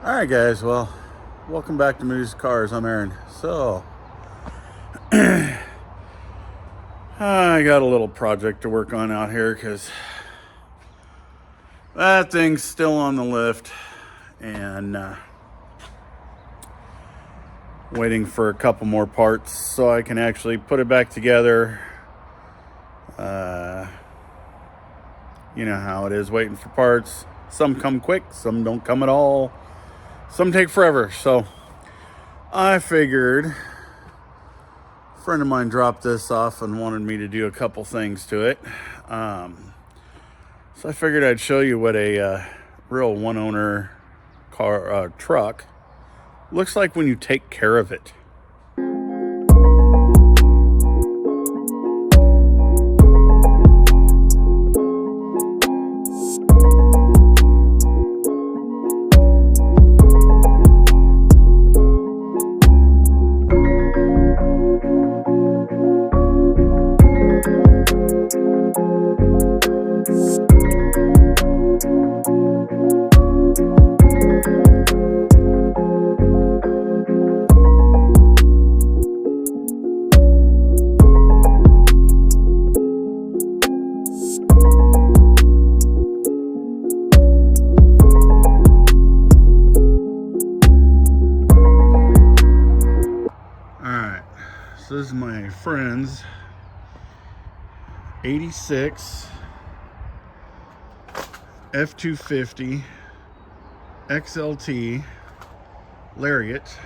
Alright guys, well, welcome back to Moose Cars. I'm Aaron. So, I got a little project to work on out here because that thing's still on the lift and waiting for a couple more parts so I can actually put it back together. You know how it is waiting for parts. Some come quick, some don't come at all. Some take forever. So I figured a friend of mine dropped this off and wanted me to do a couple things to it. So I figured I'd show you what a real one-owner car truck looks like when you take care of it. So this is my friend's 86 F250 XLT Lariat,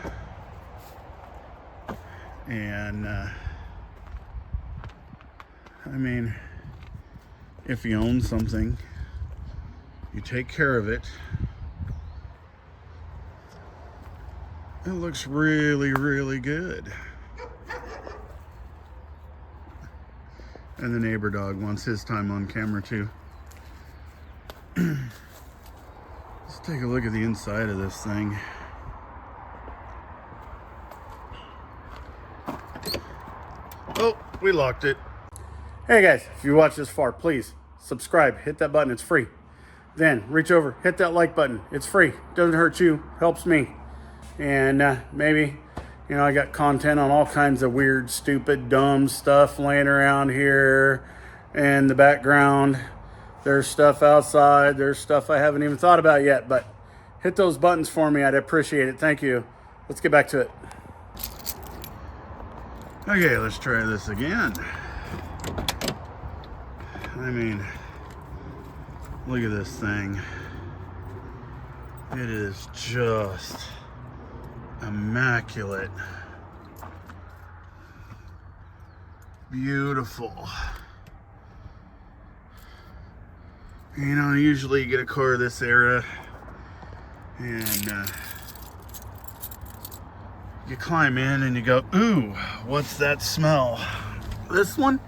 and I mean, if you own something, you take care of it. It looks really, really good. And the neighbor dog wants his time on camera too. Let's take a look at the inside of this thing. Oh, we locked it. Hey guys, if you watch this far, please subscribe, hit that button, it's free. Then reach over, hit that like button, it's free. Doesn't hurt you, helps me. And maybe, you know, I got content on all kinds of weird, stupid, dumb stuff laying around here in the background. There's stuff outside. There's stuff I haven't even thought about yet, but hit those buttons for me. I'd appreciate it. Thank you. Let's get back to it. Okay, let's try this again. I mean, look at this thing. It is just immaculate, beautiful. You know, usually you get a car of this era and you climb in and you go, ooh, what's that smell? This one?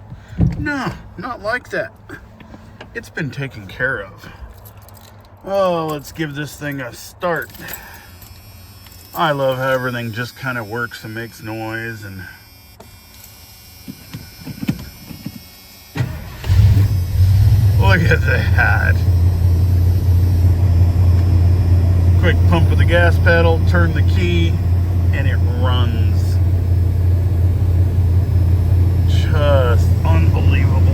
No, not like that. It's been taken care of. Oh, let's give this thing a start. I love how everything just kind of works and makes noise. And look at that. Quick pump of the gas pedal, turn the key, and it runs. Just unbelievable.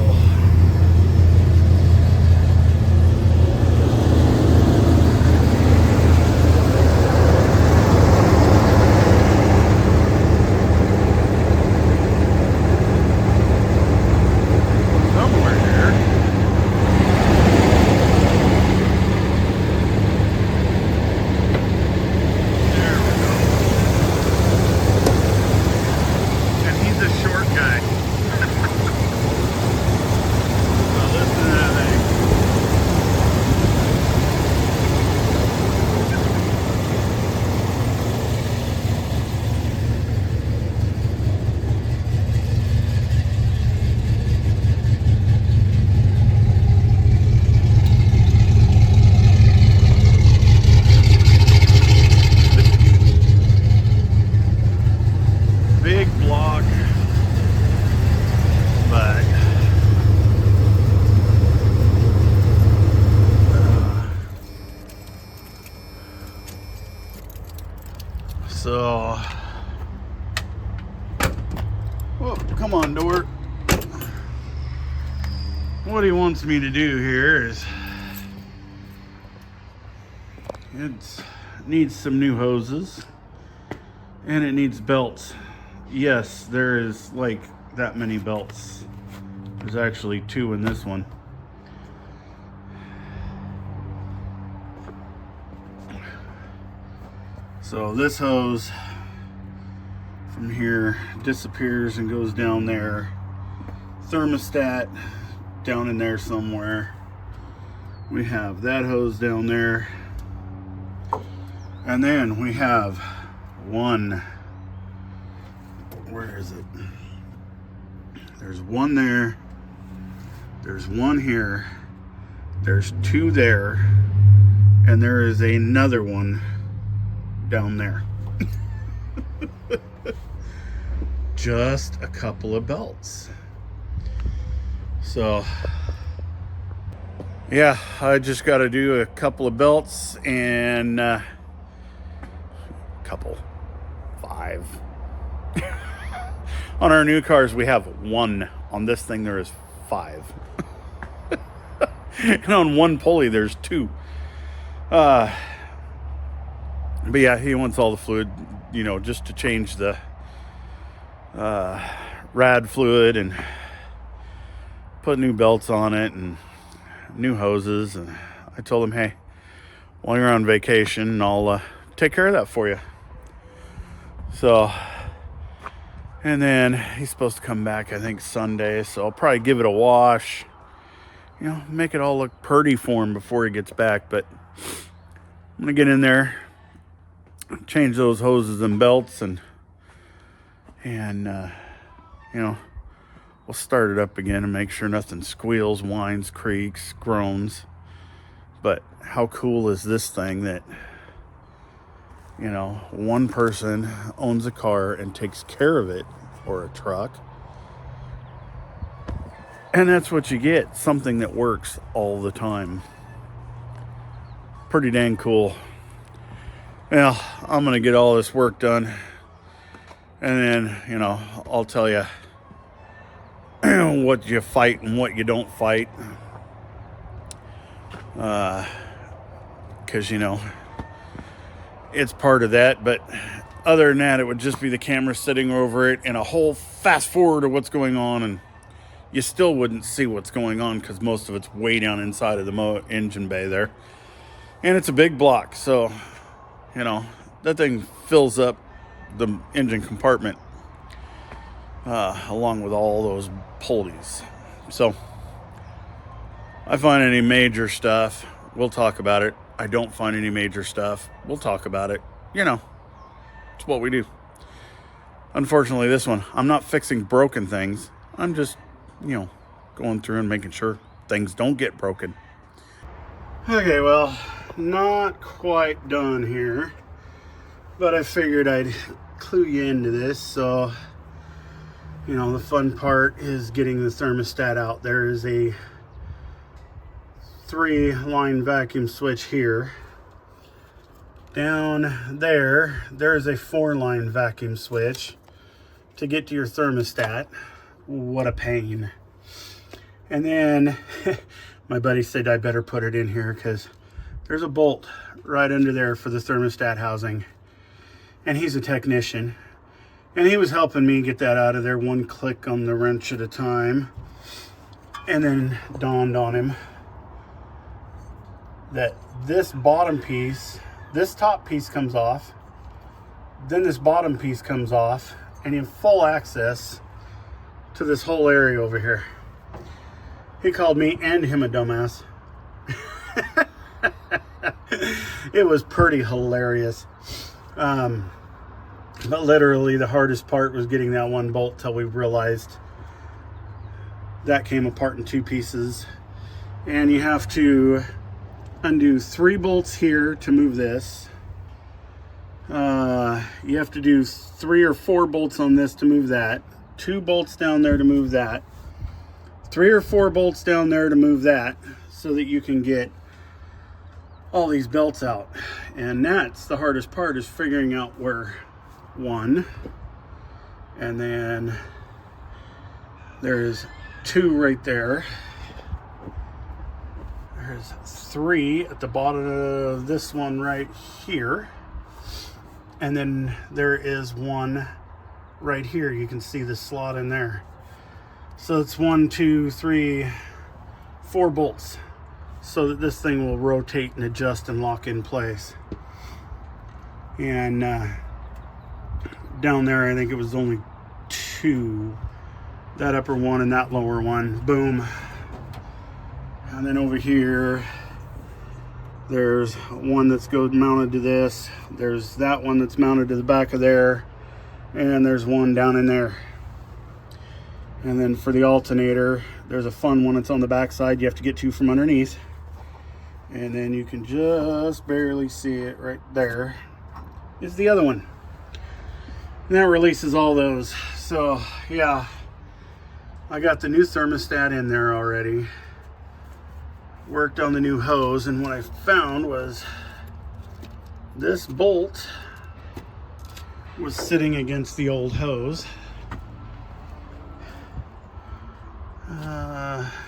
So, whoa, come on, door. What he wants me to do here is, it needs some new hoses and it needs belts. Yes, there is like that many belts. There's actually 2 in this one. So this hose from here disappears and goes down there. Thermostat down in there somewhere. We have that hose down there. And then we have one. Where is it? There's one there. There's one here. There's 2 there. And there is another one down there. Just a couple of belts. So yeah, I just got to do a couple of belts and couple 5 on our new cars. We have 1. On this thing there is 5. And on one pulley there's 2. But yeah, he wants all the fluid, you know, just to change the rad fluid and put new belts on it and new hoses. And I told him, hey, while you're on vacation, I'll take care of that for you. So, and then he's supposed to come back, I think, Sunday. So I'll probably give it a wash, you know, make it all look pretty for him before he gets back. But I'm going to get in there, change those hoses and belts, and you know, we'll start it up again and make sure nothing squeals, whines, creaks, groans. But how cool is this thing that, you know, one person owns a car and takes care of it, or a truck, and that's what you get, something that works all the time. Pretty dang cool. Well, I'm gonna get all this work done, and then, you know, I'll tell you what you fight and what you don't fight, because, you know, it's part of that. But other than that, it would just be the camera sitting over it and a whole fast forward of what's going on, and you still wouldn't see what's going on because most of it's way down inside of the engine bay there, and it's a big block. So, you know, that thing fills up the engine compartment along with all those pulleys. So I find any major stuff, we'll talk about it. I don't find any major stuff, we'll talk about it. You know, it's what we do. Unfortunately, this one, I'm not fixing broken things. I'm just, you know, going through and making sure things don't get broken. Okay, well, not quite done here, but I figured I'd clue you into this. So, you know, the fun part is getting the thermostat out. There is a 3-line vacuum switch here. Down there, there's a 4-line vacuum switch to get to your thermostat. What a pain. And then my buddy said I better put it in here because there's a bolt right under there for the thermostat housing. And he's a technician, and he was helping me get that out of there, one click on the wrench at a time. And then dawned on him that this bottom piece, this top piece comes off, then this bottom piece comes off, and you have full access to this whole area over here. He called me and him a dumbass. It was pretty hilarious. But literally the hardest part was getting that one bolt till we realized that came apart in 2 pieces. And you have to undo 3 bolts here to move this. You have to do 3 or 4 bolts on this to move that. 2 bolts down there to move that. 3 or 4 bolts down there to move that, so that you can get all these belts out. And that's the hardest part, is figuring out where one, and then there's two right there. There's three at the bottom of this one right here. And then there is one right here. You can see the slot in there. So it's 1, 2, 3, 4 bolts, so that this thing will rotate and adjust and lock in place. And down there, I think it was only 2. That upper one and that lower one. Boom. And then over here, there's one that's mounted to this. There's that one that's mounted to the back of there. And there's one down in there. And then for the alternator, there's a fun one that's on the back side. You have to get to from underneath. And then you can just barely see it right there. Is the other one. And that releases all those. So yeah, I got the new thermostat in there already. Worked on the new hose, and what I found was this bolt was sitting against the old hose.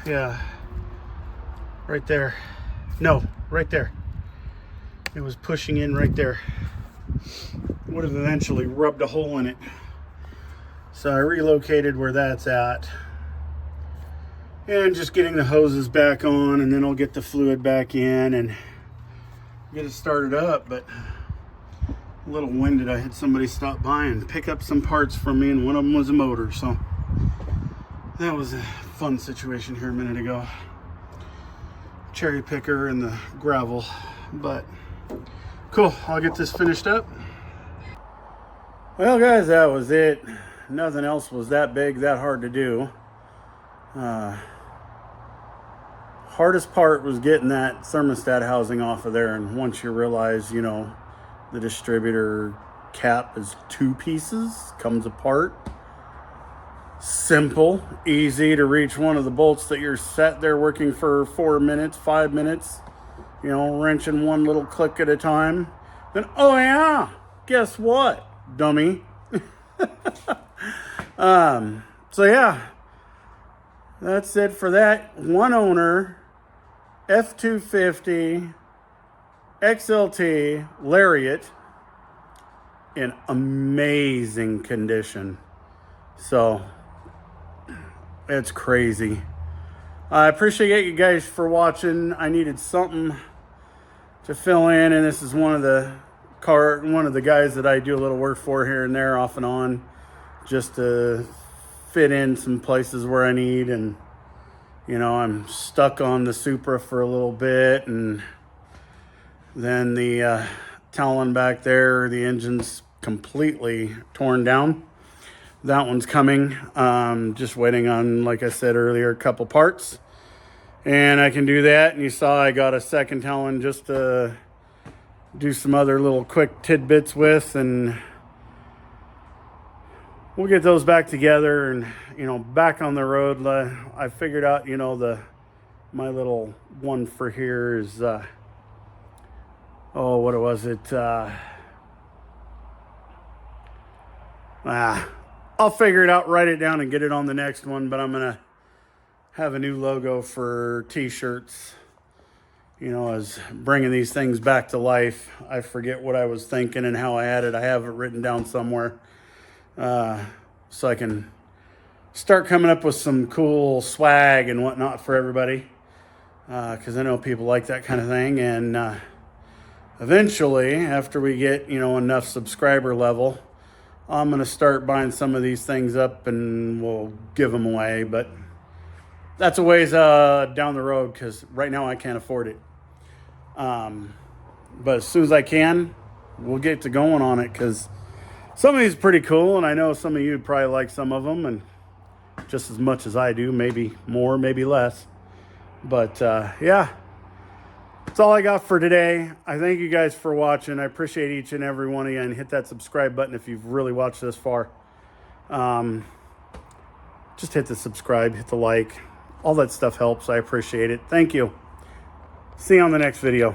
Yeah, right there. No, right there. It was pushing in right there. Would have eventually rubbed a hole in it. So I relocated where that's at. And just getting the hoses back on, and then I'll get the fluid back in and get it started up. But a little winded. I had somebody stop by and pick up some parts from me, and one of them was a motor. So that was a fun situation here a minute ago. Cherry picker and the gravel. But cool, I'll get this finished up. Well guys, that was it. Nothing else was that big, that hard to do. Hardest part was getting that thermostat housing off of there, and once you realize, you know, the distributor cap is 2 pieces, comes apart. Simple, easy to reach one of the bolts that you're sat there working for 4 minutes, 5 minutes, you know, wrenching one little click at a time. Then, oh yeah, guess what, dummy? So yeah, that's it for that. One owner, F250, XLT, Lariat, in amazing condition. So it's crazy. I appreciate you guys for watching. I needed something to fill in, and this is one of the guys that I do a little work for here and there, off and on, just to fit in some places where I need. And you know, I'm stuck on the Supra for a little bit, and then the Talon back there, the engine's completely torn down. That one's coming. Just waiting on, like I said earlier, a couple parts, and I can do that. And you saw I got a second Talon just to do some other little quick tidbits with, and we'll get those back together and, you know, back on the road. I figured out, you know, my little one for here is oh, what was it? I'll figure it out, write it down, and get it on the next one. But I'm gonna have a new logo for t-shirts. You know, as bringing these things back to life. I forget what I was thinking and how I had it. I have it written down somewhere, so I can start coming up with some cool swag and whatnot for everybody, because I know people like that kind of thing. And eventually, after we get, you know, enough subscriber level, I'm going to start buying some of these things up and we'll give them away. But that's a ways down the road, because right now I can't afford it. But as soon as I can, we'll get to going on it, because some of these are pretty cool, and I know some of you probably like some of them, and just as much as I do, maybe more, maybe less. But yeah, that's all I got for today. I thank you guys for watching. I appreciate each and every one of you, and hit that subscribe button if you've really watched this far. Just hit the subscribe, hit the like. All that stuff helps. I appreciate it. Thank you. See you on the next video.